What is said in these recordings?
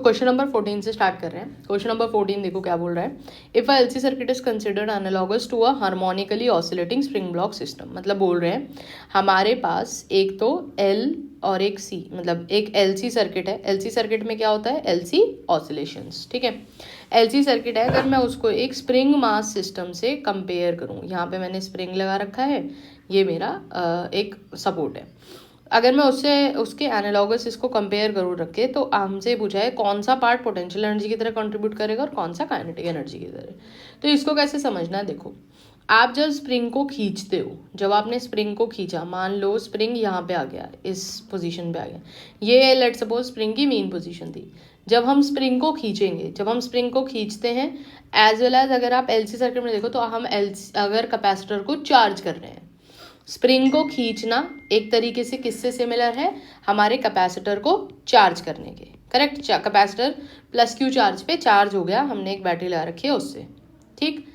Question number 14 से start कर रहे हैं। क्वेश्चन नंबर 14 देखो क्या बोल रहा है। If a LC circuit is considered analogous to a harmonically oscillating spring block system, मतलब बोल रहे हैं हमारे पास एक तो एल और एक सी, मतलब एक एलसी सर्किट है। एलसी सर्किट में क्या होता है, एलसी ऑसिलेशंस, ठीक है। एलसी सर्किट है, अगर मैं उसको एक स्प्रिंग मास सिस्टम से कंपेयर करूँ, यहाँ पे मैंने स्प्रिंग लगा रखा है, ये मेरा एक सपोर्ट है। अगर मैं उसके एनालॉगस इसको कंपेयर करूँ रखे, तो हमसे पूछा है कौन सा पार्ट पोटेंशियल एनर्जी की तरह कंट्रीब्यूट करेगा और कौन सा काइनेटिक एनर्जी की तरह। तो इसको कैसे समझना है, देखो आप जब स्प्रिंग को खींचते हो, जब आपने स्प्रिंग को खींचा, मान लो स्प्रिंग यहाँ पे आ गया, इस पोजीशन पे आ गया, ये लेट सपोज स्प्रिंग की मेन पोजीशन थी। जब हम स्प्रिंग को खींचेंगे, जब हम स्प्रिंग को खींचते हैं, एज वेल एज अगर आप एलसी सर्किट में देखो तो हम अगर कैपेसिटर को चार्ज कर रहे हैं, स्प्रिंग को खींचना एक तरीके से किससे सिमिलर है, हमारे कैपेसिटर को चार्ज करने के, correct. Capacitor plus Q charge पे चार्ज हो गया, हमने एक बैटरी लगा रखी है उससे, ठीक।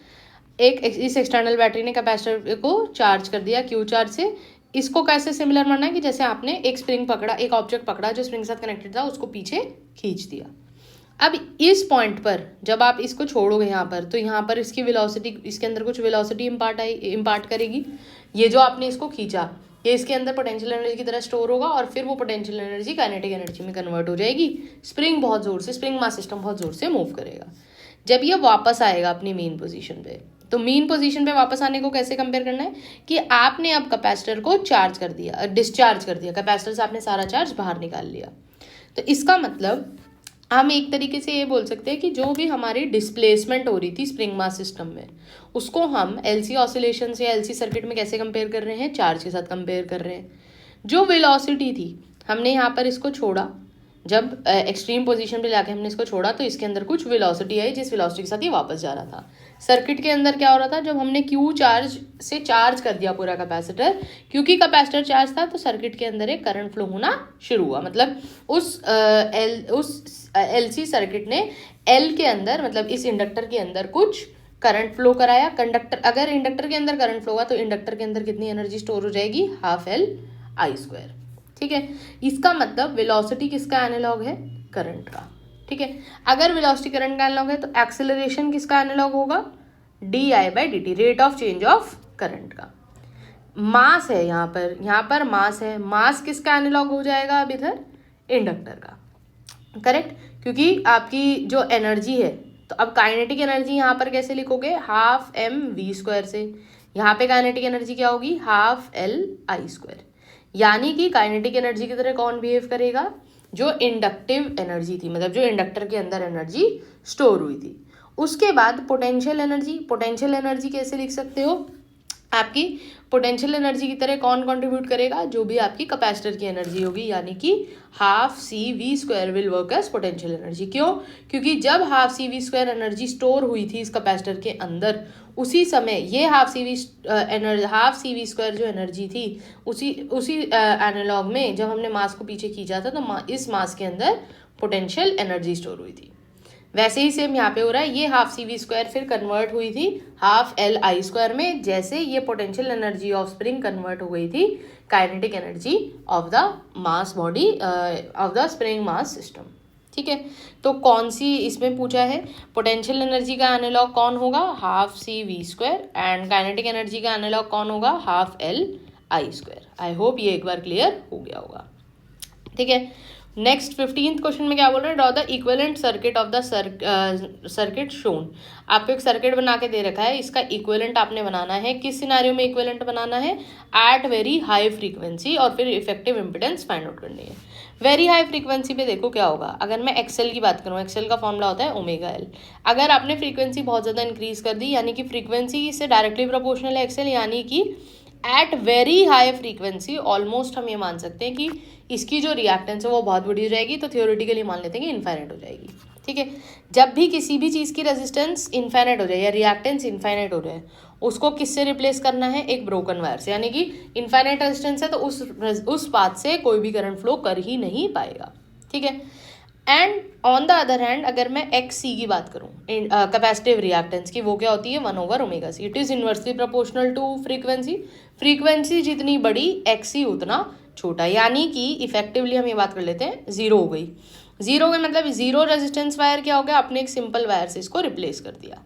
इस एक्सटर्नल बैटरी ने कैपेसिटर को चार्ज कर दिया क्यू चार्ज से। इसको कैसे सिमिलर मानना है कि जैसे आपने एक स्प्रिंग पकड़ा, एक ऑब्जेक्ट पकड़ा जो स्प्रिंग के साथ कनेक्टेड था, उसको पीछे खींच दिया। अब इस पॉइंट पर जब आप इसको छोड़ोगे यहाँ पर, तो यहाँ पर इसकी वेलोसिटी, इसके अंदर कुछ वेलोसिटी इम्पार्ट करेगी। ये जो आपने इसको खींचा, ये इसके अंदर पोटेंशियल एनर्जी की तरह स्टोर होगा और फिर वो पोटेंशियल एनर्जी काइनेटिक एनर्जी में कन्वर्ट हो जाएगी। स्प्रिंग बहुत जोर से, स्प्रिंग मास सिस्टम बहुत जोर से मूव करेगा। जब ये वापस आएगा अपनी मेन पोजीशन पे, तो मेन पोजीशन पे वापस आने को कैसे कंपेयर करना है कि आपने अब कैपेसिटर को चार्ज कर दिया, डिस्चार्ज कर दिया, कैपेसिटर से आपने सारा चार्ज बाहर निकाल लिया। तो इसका मतलब हम एक तरीके से ये बोल सकते हैं कि जो भी हमारी डिस्प्लेसमेंट हो रही थी स्प्रिंग मास सिस्टम में, उसको हम एलसी ऑसिलेशन से एलसी सर्किट में कैसे कंपेयर कर रहे हैं, चार्ज के साथ कंपेयर कर रहे हैं। जो वेलोसिटी थी, हमने यहाँ पर इसको छोड़ा, जब एक्सट्रीम पोजीशन पे लाके हमने इसको छोड़ा, तो इसके अंदर कुछ वेलोसिटी आई, जिस वेलोसिटी के साथ ये वापस जा रहा था। सर्किट के अंदर क्या हो रहा था, जब हमने क्यू चार्ज से चार्ज कर दिया पूरा कैपेसिटर, क्योंकि कैपेसिटर चार्ज था, तो सर्किट के अंदर एक करंट फ्लो होना शुरू हुआ। मतलब उस एलसी सर्किट ने एल के अंदर, मतलब इस इंडक्टर के अंदर कुछ करंट फ्लो कराया। कंडक्टर, अगर इंडक्टर के अंदर करंट फ्लो हुआ तो इंडक्टर के अंदर कितनी एनर्जी स्टोर हो जाएगी, हाफ एल आई स्क्वायर, ठीक है। इसका मतलब वेलोसिटी किसका एनालॉग है, करंट का, ठीक है। अगर वेलोसिटी करंट का एनालॉग है तो एक्सेलरेशन किसका एनालॉग होगा, D I by D T, rate of change of current का। मास है यहाँ पर मास है, मास किसका एनालॉग हो जाएगा अब इधर, इंडक्टर का, करेक्ट। क्योंकि आपकी जो एनर्जी है, तो अब काइनेटिक एनर्जी यहाँ पर कैसे लिखोगे, हाफ एम वी स्क्वायर से। यहाँ पे काइनेटिक एनर्जी क्या होगी, हाफ एल आई स्क्वायर। यानी कि काइनेटिक एनर्जी की तरह कौन बिहेव करेगा, जो इंडक्टिव एनर्जी थी, मतलब जो इंडक्टर के अंदर एनर्जी स्टोर हुई थी। उसके बाद पोटेंशियल एनर्जी, पोटेंशियल एनर्जी कैसे लिख सकते हो, आपकी पोटेंशियल एनर्जी की तरह कौन कंट्रीब्यूट करेगा, जो भी आपकी कैपेसिटर की एनर्जी होगी, यानी कि half C V square will work as potential energy. क्यों, क्योंकि जब half C V square energy store हुई थी इस कैपेसिटर के अंदर, उसी समय ये हाफ सी वी स्क्वायर जो एनर्जी थी, उसी एनालॉग में जब हमने मास को पीछे खींचा था, तो इस मास के अंदर पोटेंशियल एनर्जी स्टोर हुई थी। वैसे ही सेम यहाँ पे हो रहा है, ये हाफ सी वी स्क्वायर फिर कन्वर्ट हुई थी हाफ एल आई स्क्वायर में, जैसे ये potential energy of spring convert हो गई थी kinetic energy of the mass body of the spring mass system, ठीक है। तो कौन सी इसमें पूछा है, पोटेंशियल एनर्जी का एनालॉग कौन होगा, half C V square, and kinetic energy का एनालॉग कौन होगा, half L I square. I hope ये एक बार क्लियर हो गया होगा, ठीक है। नेक्स्ट 15th क्वेश्चन में क्या बोल रहे हैं, draw the equivalent circuit of the circuit shown. आपको एक सर्किट बना के दे रखा है, इसका इक्विवेलेंट आपने बनाना है। किस सिनेरियो में इक्विवेलेंट बनाना है, एट वेरी हाई फ्रीक्वेंसी, और फिर इफेक्टिव इम्पिडेंस फाइंड आउट करनी है। वेरी हाई फ्रीक्वेंसी पे देखो क्या होगा, अगर मैं एक्सेल की बात करूँ, एक्सेल का फॉर्मूला होता है ओमेगा एल। अगर आपने फ्रीक्वेंसी बहुत ज़्यादा इंक्रीज कर दी, यानी कि फ्रीक्वेंसी से डायरेक्टली प्रोपोर्शनल है एक्सेल, यानी कि at very high frequency almost हम ये मान सकते हैं कि इसकी जो रिएक्टेंस है वो बहुत बड़ी हो जाएगी, तो थियोरेटिकली मान लेते हैं कि इनफाइनाइट हो जाएगी, ठीक है। जब भी किसी भी चीज़ की रेजिस्टेंस इनफाइनाइट हो जाए या रिएक्टेंस इनफाइनाइट हो जाए, उसको किससे रिप्लेस करना है, एक ब्रोकन वायर से। यानी कि इनफाइनाइट रेजिस्टेंस है तो उस पाथ से कोई भी करंट फ्लो कर ही नहीं पाएगा, ठीक है। And on the other hand, अगर मैं एक्स सी की बात करूँ, कैपेसिटिव रिएक्टेंस की, वो क्या होती है 1/ओमेगा C. It is inversely proportional to frequency. Frequency जितनी बड़ी एक्स सी उतना छोटा, यानी कि इफेक्टिवली हम ये बात कर लेते हैं, जीरो हो गई। जीरो का मतलब जीरो रेजिस्टेंस वायर क्या हो गया, आपने एक सिंपल वायर से इसको रिप्लेस कर दिया।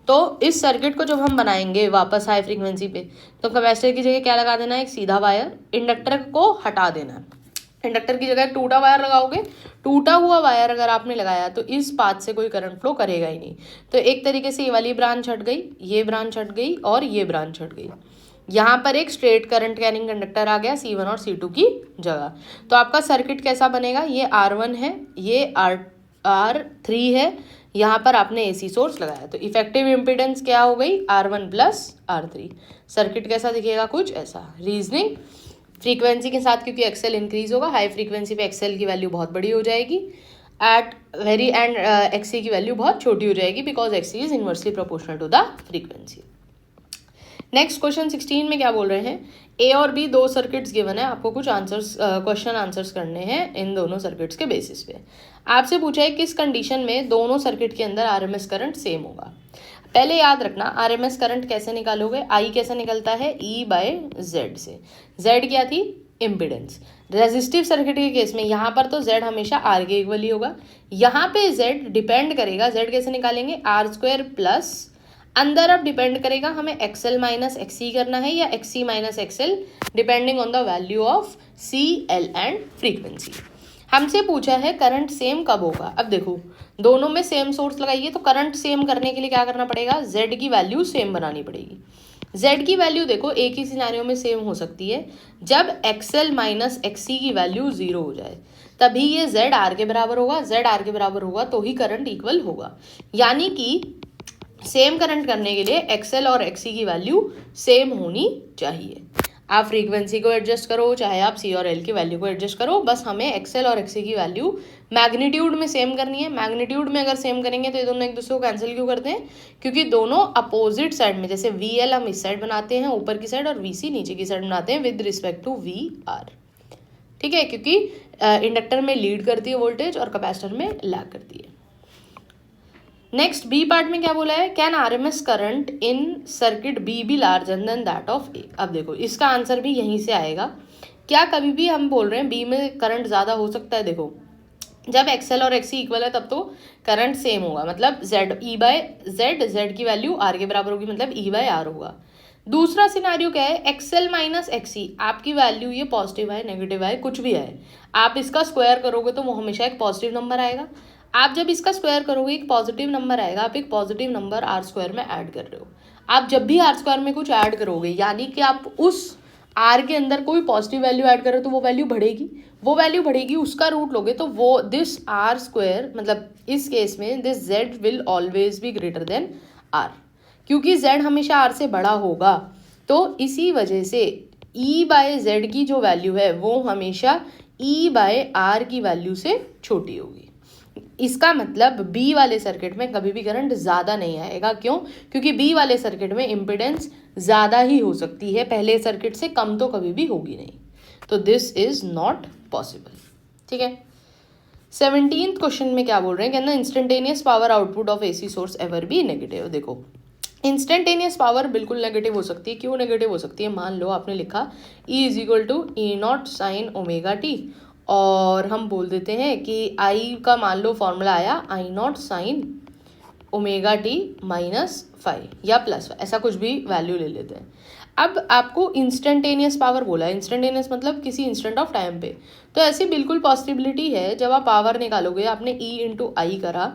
तो इस सर्किट को जब हम बनाएंगे वापस हाई फ्रीक्वेंसी पे, तो कैपेसिटर की जगह क्या लगा देना है, एक सीधा वायर, इंडक्टर को हटा देना है। इंडक्टर की जगह टूटा वायर लगाओगे, टूटा हुआ वायर अगर आपने लगाया तो इस पाथ से कोई करंट फ्लो करेगा ही नहीं। तो एक तरीके से ये वाली ब्रांच हट गई, ये ब्रांच हट गई और ये ब्रांच हट गई। यहाँ पर एक स्ट्रेट करंट कैरिंग कंडक्टर आ गया C1 और C2 की जगह। तो आपका सर्किट कैसा बनेगा, ये R1 है, ये R3 है, यहाँ पर आपने AC सोर्स लगाया, तो इफेक्टिव इम्पिडेंस क्या हो गई, R1 प्लस R3। सर्किट कैसा दिखेगा, कुछ ऐसा। रीजनिंग फ्रीक्वेंसी के साथ क्योंकि एक्सेल इंक्रीज होगा, हाई फ्रीक्वेंसी पे एक्सेल की वैल्यू बहुत बड़ी हो जाएगी, एट वेरी एंड एक्सी की वैल्यू बहुत छोटी हो जाएगी, because XC is inversely proportional to the frequency. Next question 16 में क्या बोल रहे हैं, ए और बी दो सर्किट्स गिवन है, आपको कुछ आंसर्स क्वेश्चन आंसर्स करने हैं इन दोनों सर्किट्स के बेसिस पे। आपसे पूछा है किस कंडीशन में दोनों सर्किट के अंदर आरएमएस करंट सेम होगा। पहले याद रखना आरएमएस करंट कैसे निकालोगे, आई कैसे निकलता है, ई बाय जेड से। जेड क्या थी, इम्पिडेंस। रेजिस्टिव सर्किट के केस में यहाँ पर तो जेड हमेशा आर के इक्वल ही होगा, यहाँ पे जेड डिपेंड करेगा, जेड कैसे निकालेंगे, आर स्क्वायर प्लस, अंदर अब डिपेंड करेगा हमें एक्सएल माइनस एक्सी करना है या XC minus XL, depending on the value of C L and frequency. हमसे पूछा है करंट सेम कब होगा। अब देखो दोनों में सेम सोर्स लगाइए, तो करंट सेम करने के लिए क्या करना पड़ेगा, जेड की वैल्यू सेम बनानी पड़ेगी। जेड की वैल्यू देखो एक ही सिनेरियो में सेम हो सकती है, जब एक्सएल माइनस एक्सी की वैल्यू 0 हो जाए, तभी ये जेड आर के बराबर होगा। जेड आर के बराबर होगा तो ही करंट इक्वल होगा, यानी कि सेम करंट करने के लिए एक्सएल और एक्सी की वैल्यू सेम होनी चाहिए। आप फ्रीक्वेंसी को एडजस्ट करो, चाहे आप सी और एल की वैल्यू को एडजस्ट करो, बस हमें एक्सएल और एक्सी की वैल्यू मैग्नीट्यूड में सेम करनी है। मैग्नीट्यूड में अगर सेम करेंगे तो ये दोनों एक दूसरे को कैंसिल क्यों करते हैं, क्योंकि दोनों अपोजिट साइड में, जैसे वी एल हम इस साइड बनाते हैं ऊपर की साइड और वी सी नीचे की साइड बनाते हैं with respect to V R. ठीक है, क्योंकि इंडक्टर में लीड करती है वोल्टेज और कैपेसिटर में लैग करती है। नेक्स्ट बी पार्ट में क्या बोला है, can RMS current in circuit B be larger than that of A. अब देखो इसका आंसर भी यहीं से आएगा। क्या कभी भी हम बोल रहे हैं बी में करंट ज़्यादा हो सकता है, देखो जब एक्सएल और एक्सी इक्वल है तब तो करंट सेम होगा, मतलब जेड ई बाय जेड, जेड की वैल्यू आर के बराबर होगी, मतलब ई बाय आर होगा। दूसरा सिनारियो क्या है, एक्सएल माइनस एक्सी, आपकी वैल्यू ये पॉजिटिव है नेगेटिव है कुछ भी है, आप इसका स्क्वायर करोगे तो वो हमेशा एक पॉजिटिव नंबर आएगा। आप जब इसका स्क्वायर करोगे एक पॉजिटिव नंबर आएगा, आप एक पॉजिटिव नंबर आर स्क्वायर में ऐड कर रहे हो। आप जब भी आर स्क्वायर में कुछ ऐड करोगे यानी कि आप उस आर के अंदर कोई पॉजिटिव वैल्यू ऐड करो तो वो वैल्यू बढ़ेगी, वो वैल्यू बढ़ेगी, उसका रूट लोगे तो वो दिस आर स्क्वायर, मतलब इस केस में this Z will always be greater than R, क्योंकि जेड हमेशा आर से बड़ा होगा। तो इसी वजह से ई बाय जेड की जो वैल्यू है वो हमेशा ई बाय आर की वैल्यू से छोटी होगी। इसका मतलब बी वाले सर्किट में कभी भी करंट ज़्यादा नहीं आएगा। क्यों, क्योंकि बी वाले सर्किट में इम्पिडेंस ज़्यादा ही हो सकती है, पहले सर्किट से कम तो कभी भी होगी नहीं। तो दिस इज नॉट पॉसिबल। ठीक है, 17th क्वेश्चन में क्या बोल रहे हैं, कहना instantaneous power output of AC source ever be negative. देखो इंस्टेंटेनियस पावर बिल्कुल नेगेटिव हो सकती है। क्यों नेगेटिव हो सकती है, मान लो आपने लिखा E is equal to E naught sine omega T, और हम बोल देते हैं कि आई का मान लो फॉर्मूला आया I naught sine omega t minus 5 या प्लस 5, ऐसा कुछ भी वैल्यू ले लेते हैं। अब आपको इंस्टेंटेनियस पावर बोला है, इंस्टेंटेनियस मतलब किसी इंस्टेंट ऑफ टाइम पे, तो ऐसी बिल्कुल पॉसिबिलिटी है जब आप पावर निकालोगे, आपने E इंटू आई करा,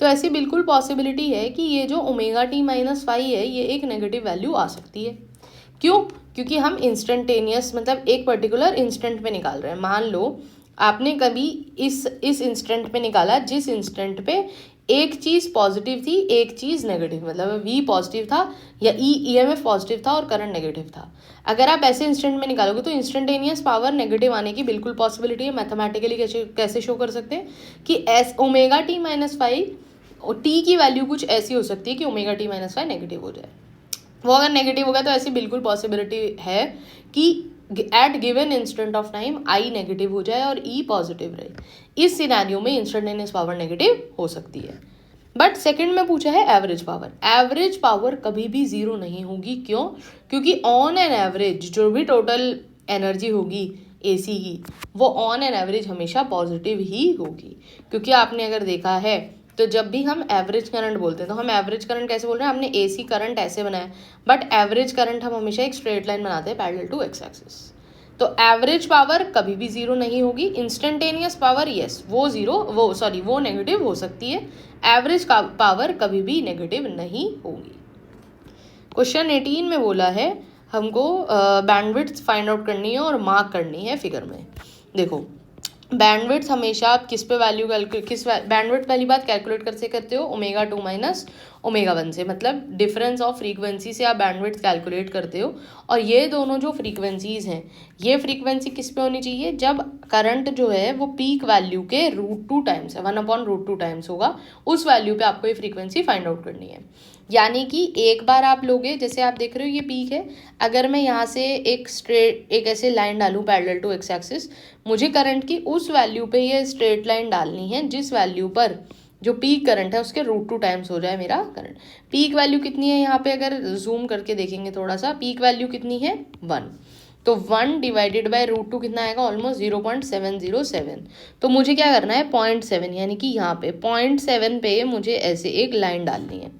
तो ऐसी बिल्कुल पॉसिबिलिटी है कि ये जो ओमेगा टी माइनस 5 है ये एक नेगेटिव वैल्यू आ सकती है। क्यों, क्योंकि हम इंस्टेंटेनियस मतलब एक पर्टिकुलर इंस्टेंट पे निकाल रहे हैं। मान लो आपने कभी इस इंस्टेंट पे निकाला जिस इंस्टेंट पे एक चीज़ पॉजिटिव थी एक चीज़ नेगेटिव, मतलब वी पॉजिटिव था या ईएमएफ पॉजिटिव था और करंट नेगेटिव था। अगर आप ऐसे इंस्टेंट में निकालोगे तो इंस्टेंटेनियस पावर नेगेटिव आने की बिल्कुल पॉसिबिलिटी है। मैथमेटिकली कैसे शो कर सकते हैं कि ओमेगा टी माइनस 5 और टी की वैल्यू कुछ ऐसी हो सकती है कि ओमेगा टी माइनस 5 नेगेटिव हो जाए। वो अगर नेगेटिव होगा तो ऐसी बिल्कुल पॉसिबिलिटी है कि at given instant of time I negative हो जाए और ई पॉजिटिव रहे। इस सिनेरियो में इंस्टेंटेनियस पावर नेगेटिव हो सकती है। बट सेकंड में पूछा है एवरेज पावर। एवरेज पावर कभी भी जीरो नहीं होगी। क्यों, क्योंकि ऑन एन एवरेज जो भी टोटल एनर्जी होगी AC की, वो ऑन एन एवरेज हमेशा पॉजिटिव ही होगी, क्योंकि आपने अगर देखा है तो जब भी हम एवरेज करंट बोलते हैं तो हम एवरेज करंट कैसे बोल रहे हैं, हमने AC करंट ऐसे बनाया, बट एवरेज करंट हम हमेशा एक स्ट्रेट लाइन बनाते हैं पैरेलल टू एक्स एक्सिस। तो एवरेज पावर कभी भी जीरो नहीं होगी, इंस्टेंटेनियस पावर यस वो नेगेटिव हो सकती है, एवरेज पावर कभी भी नेगेटिव नहीं होगी। क्वेश्चन 18 में बोला है हमको बैंडविड्थ फाइंड आउट करनी है और मार्क करनी है फिगर में। देखो बैंडविड्थ हमेशा आप किस पे वैल्यू बैंडविड्थ पहली बात कैलकुलेट कैसे करते हो, ω2 माइनस ω1 से, मतलब डिफरेंस ऑफ फ्रीक्वेंसी से आप बैंडविड्थ कैलकुलेट करते हो। और ये दोनों जो फ्रीक्वेंसीज हैं, ये फ्रीक्वेंसी किस पे होनी चाहिए, जब करंट जो है वो पीक वैल्यू के √2 टाइम्स है, 1/√2 टाइम्स होगा, उस वैल्यू पे आपको ये फ्रीक्वेंसी फाइंड आउट करनी है। यानी कि एक बार आप लोगे, जैसे आप देख रहे हो ये पीक है, अगर मैं यहाँ से एक ऐसे लाइन डालूँ पैरेलल टू एक्स एक्सिस, मुझे करंट की उस वैल्यू पे ये स्ट्रेट लाइन डालनी है जिस वैल्यू पर जो पीक करंट है उसके √2 टाइम्स हो जाए मेरा करंट। पीक वैल्यू कितनी है यहाँ पे, अगर जूम करके देखेंगे थोड़ा सा, पीक वैल्यू कितनी है 1, तो 1 डिवाइडेड बाय √2 कितना आएगा, ऑलमोस्ट 0.707। तो मुझे क्या करना है 0.7, यानी कि यहाँ पे 0.7 पे मुझे ऐसे एक लाइन डालनी है,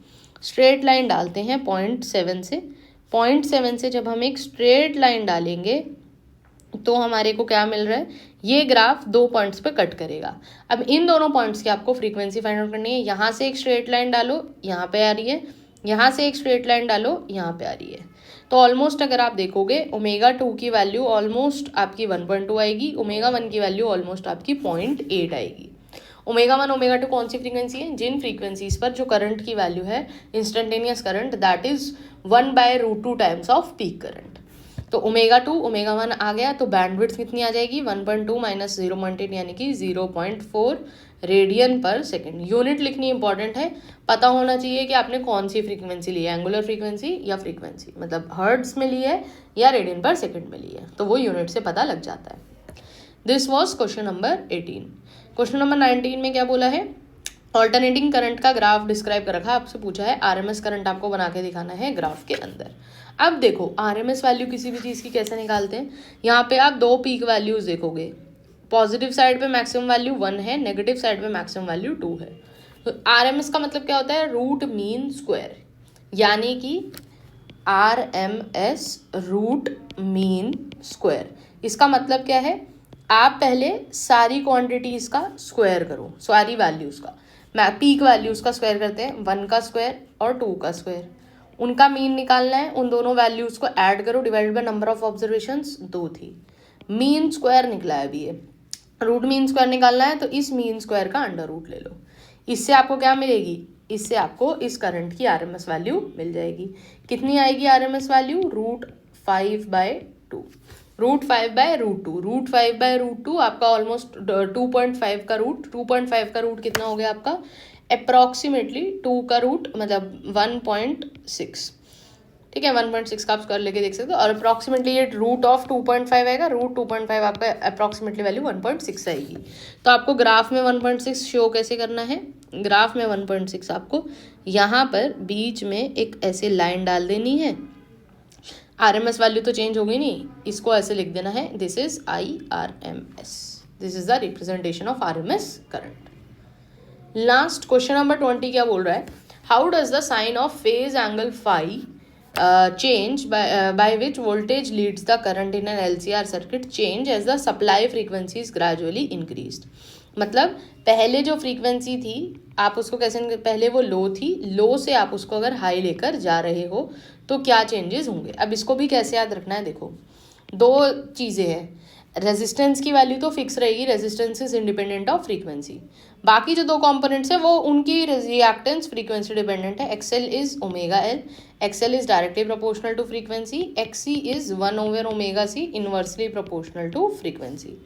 स्ट्रेट लाइन डालते हैं 0.7 से। 0.7 से जब हम एक स्ट्रेट लाइन डालेंगे तो हमारे को क्या मिल रहा है, ये ग्राफ 2 पॉइंट्स पे कट करेगा। अब इन दोनों पॉइंट्स की आपको फ्रीक्वेंसी फाइंड आउट करनी है। यहाँ से एक स्ट्रेट लाइन डालो, यहाँ पे आ रही है, यहाँ से एक स्ट्रेट लाइन डालो, यहाँ पे आ रही है। तो ऑलमोस्ट अगर आप देखोगे ω2 की वैल्यू ऑलमोस्ट आपकी 1.2 आएगी, ω1 की वैल्यू ऑलमोस्ट आपकी 0.8 आएगी। ω1 ω2 कौन सी फ्रीक्वेंसी है, जिन फ्रीक्वेंसीज पर जो करंट की वैल्यू है instantaneous current that is 1/√2 times off peak current. तो ω2 ω1 आ गया, तो बैंडविड्थ कितनी आ जाएगी 1.2 माइनस 0.8 यानी कि 0.4 रेडियन पर सेकेंड। यूनिट लिखनी इंपॉर्टेंट है, पता होना चाहिए कि आपने कौन सी फ्रीक्वेंसी ली है, एंगुलर फ्रीक्वेंसी या फ्रीक्वेंसी, मतलब हर्ट्ज में ली है या रेडियन पर सेकेंड में ली है, तो वो यूनिट से पता लग जाता है। This was question number 18। Question number 19 में क्या बोला है, ऑल्टरनेटिंग करंट का ग्राफ डिस्क्राइब कर रखा है, आपसे पूछा है आरएमएस करंट आपको बना के दिखाना है ग्राफ के अंदर। अब देखो आरएमएस वैल्यू किसी भी चीज़ की कैसे निकालते हैं, यहाँ पे आप दो पीक वैल्यूज देखोगे, पॉजिटिव साइड पे मैक्सिमम वैल्यू 1 है, नेगेटिव साइड पे मैक्सिमम वैल्यू 2 है। तो आरएमएस का मतलब क्या होता है, रूट मीन स्क्वायर, यानी कि आरएमएस रूट मीन स्क्वायर। इसका मतलब क्या है, आप पहले सारी क्वांटिटीज का स्क्वायर करो, सारी वैल्यूज का, पीक वैल्यूज का स्क्वायर करते हैं, 1 का स्क्वायर और 2 का स्क्वायर, उनका मीन निकालना है, उन दोनों वैल्यूज को ऐड करो, divided by number of observations 2 थी, मीन स्क्वायर निकला है अभी ये, रूट मीन स्क्वायर निकालना है, तो इस मीन स्क्वायर का अंडर रूट ले लो, इससे आपको क्या मिलेगी, इससे आपको इस करंट की आरएमएस वैल्यू मिल जाएगी। कितनी आएगी आरएमएस वैल्यू, √5/2, √5/√2 आपका ऑलमोस्ट 2.5 का रूट, 2.5 का रूट कितना हो गया आपका, अप्रॉक्सीमेटली 2 का रूट मतलब 1.6, ठीक है, 1.6 का आप स्क्वायर लेके देख सकते हो, और अप्रॉक्सीमेटली ये √2.5 आएगा, √2.5 आपका अप्रॉक्सीमेटली वैल्यू 1.6 आएगी। तो आपको ग्राफ में 1.6 शो कैसे करना है, ग्राफ में 1.6 आपको यहाँ पर बीच में एक ऐसे लाइन डाल देनी है, आरएमएस वैल्यू तो चेंज हो गई नहीं, इसको ऐसे लिख देना है, this is IRMS, this is the representation of RMS current. Last question number 20 क्या बोल रहा है, how does the sign of phase angle phi change by which voltage leads the current in an LCR circuit change as the supply frequency is gradually increased। मतलब पहले जो frequency थी आप उसको कैसे, पहले वो लो थी, लो से आप उसको अगर हाई लेकर जा रहे हो तो क्या चेंजेस होंगे। अब इसको भी कैसे याद रखना है, देखो दो चीज़ें हैं, रेजिस्टेंस की वैल्यू तो फिक्स रहेगी, resistance is independent of frequency, बाकी जो दो कंपोनेंट्स है वो उनकी रिएक्टेंस फ्रीक्वेंसी डिपेंडेंट है, XL is ω_L, XL is directly proportional to frequency, XC is 1/ωc inversely proportional to frequency.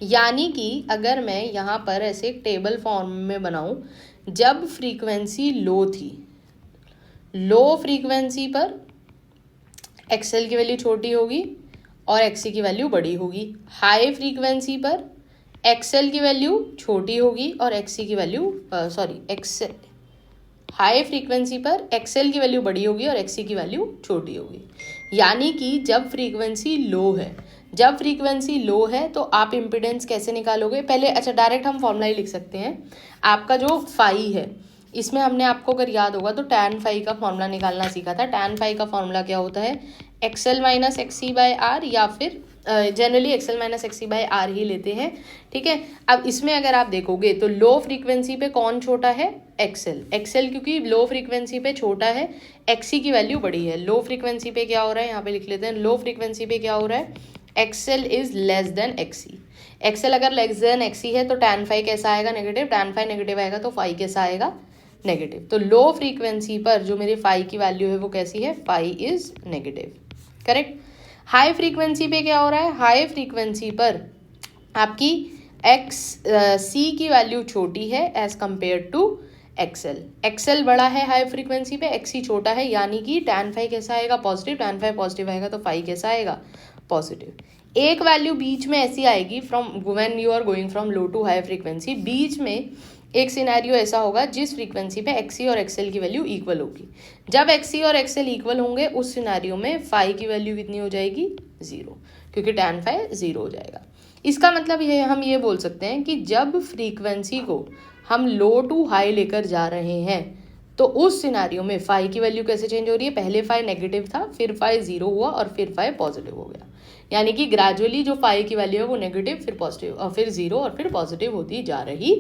यानी कि अगर मैं यहाँ पर ऐसे एक टेबल फॉर्म में बनाऊँ, जब फ्रीक्वेंसी लो थी, लो फ्रीक्वेंसी पर XL की वैल्यू छोटी होगी और XC की वैल्यू बड़ी होगी, हाई फ्रीक्वेंसी पर XL की वैल्यू छोटी होगी और XC की वैल्यू हाई फ्रीक्वेंसी पर XL की वैल्यू बड़ी होगी और XC की वैल्यू छोटी होगी। यानी कि जब फ्रीक्वेंसी लो है, जब फ्रीक्वेंसी लो है तो आप इम्पिडेंस कैसे निकालोगे? पहले अच्छा डायरेक्ट हम फॉर्मूला ही लिख सकते हैं। आपका जो फाई है इसमें हमने आपको अगर याद होगा तो tan फाई का फॉर्मूला निकालना सीखा था। tan फाई का फॉर्मूला क्या होता है? XL minus XC by R, या फिर generally XL minus XC by R ही लेते हैं, ठीक है। अब इसमें अगर आप देखोगे तो लो फ्रीक्वेंसी पे कौन छोटा है? एक्सएल। एक्सएल क्योंकि लो फ्रीक्वेंसी पे छोटा है, एक्सी की वैल्यू बड़ी है। लो फ्रीक्वेंसी पे क्या हो रहा है, यहाँ पे लिख लेते हैं, लो फ्रीक्वेंसी पे क्या हो रहा है? XL is less than XC. XL अगर लेस देन एक्सी है तो tan फाई कैसा आएगा? नेगेटिव। tan फाई नेगेटिव आएगा तो फाई कैसा आएगा? नेगेटिव। तो लो फ्रीक्वेंसी पर जो मेरी फाई की वैल्यू है वो कैसी है? Phi is negative, correct. High frequency पे क्या हो रहा है? हाई फ्रीक्वेंसी पर आपकी सी की वैल्यू छोटी है as compare to XL. XL बड़ा है हाई फ्रीक्वेंसी पे, एक्सी छोटा है, यानी कि tan फाई कैसा आएगा? पॉजिटिव। tan फाई पॉजिटिव आएगा तो फाई कैसा आएगा? पॉजिटिव। एक वैल्यू बीच में ऐसी आएगी from when you are going from low to high frequency, बीच में एक सिनेरियो ऐसा होगा जिस फ्रीक्वेंसी पे एक्सी और एक्सएल की वैल्यू इक्वल होगी। जब एक्सी और एक्सएल इक्वल होंगे उस सिनेरियो में फाई की वैल्यू कितनी हो जाएगी? 0, क्योंकि tan फाई 0 हो जाएगा। इसका मतलब ये हम ये बोल सकते हैं कि जब फ्रीक्वेंसी को हम लो टू हाई लेकर जा रहे हैं तो उस सिनेरियो में फाई की वैल्यू कैसे चेंज हो रही है? पहले फाई नेगेटिव था, फिर फाई 0 हुआ और फिर फाई पॉजिटिव हो गया। यानी कि ग्रेजुअली जो फाई की वैल्यू है वो नेगेटिव, फिर पॉजिटिव और फिर 0 और फिर पॉजिटिव होती जा रही